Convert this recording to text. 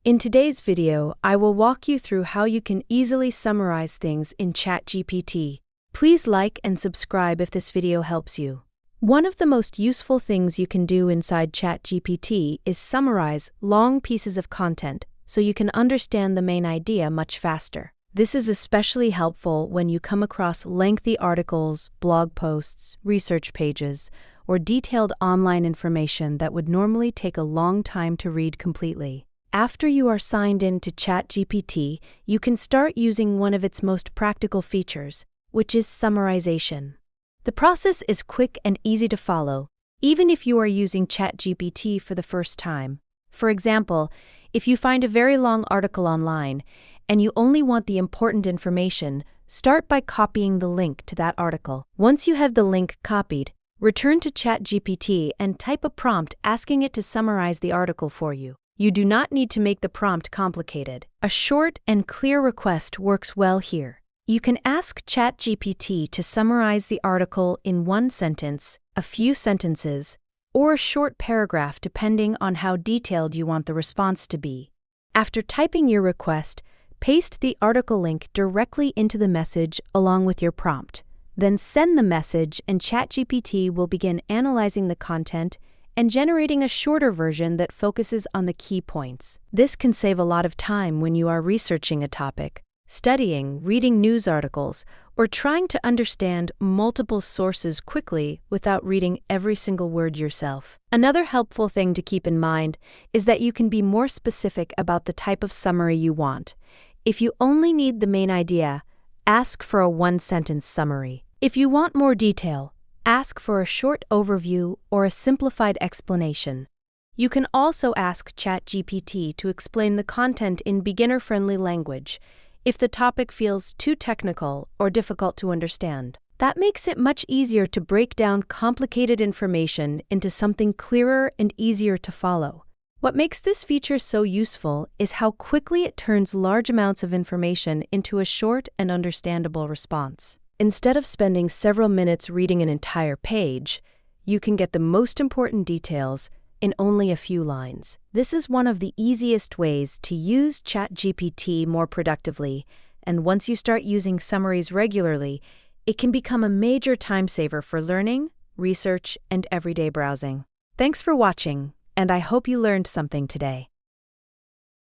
In today's video, I will walk you through how you can easily summarize things in ChatGPT. Please like and subscribe if this video helps you. One of the most useful things you can do inside ChatGPT is summarize long pieces of content so you can understand the main idea much faster. This is especially helpful when you come across lengthy articles, blog posts, research pages, or detailed online information that would normally take a long time to read completely. After you are signed in to ChatGPT, you can start using one of its most practical features, which is summarization. The process is quick and easy to follow, even if you are using ChatGPT for the first time. For example, if you find a very long article online and you only want the important information, start by copying the link to that article. Once you have the link copied, return to ChatGPT and type a prompt asking it to summarize the article for you. You do not need to make the prompt complicated. A short and clear request works well here. You can ask ChatGPT to summarize the article in one sentence, a few sentences, or a short paragraph depending on how detailed you want the response to be. After typing your request, paste the article link directly into the message along with your prompt. Then send the message and ChatGPT will begin analyzing the content and generating a shorter version that focuses on the key points. This can save a lot of time when you are researching a topic, studying, reading news articles, or trying to understand multiple sources quickly without reading every single word yourself. Another helpful thing to keep in mind is that you can be more specific about the type of summary you want. If you only need the main idea, ask for a one-sentence summary. If you want more detail, ask for a short overview or a simplified explanation. You can also ask ChatGPT to explain the content in beginner-friendly language if the topic feels too technical or difficult to understand. That makes it much easier to break down complicated information into something clearer and easier to follow. What makes this feature so useful is how quickly it turns large amounts of information into a short and understandable response. Instead of spending several minutes reading an entire page, you can get the most important details in only a few lines. This is one of the easiest ways to use ChatGPT more productively, and once you start using summaries regularly, it can become a major time saver for learning, research, and everyday browsing. Thanks for watching, and I hope you learned something today.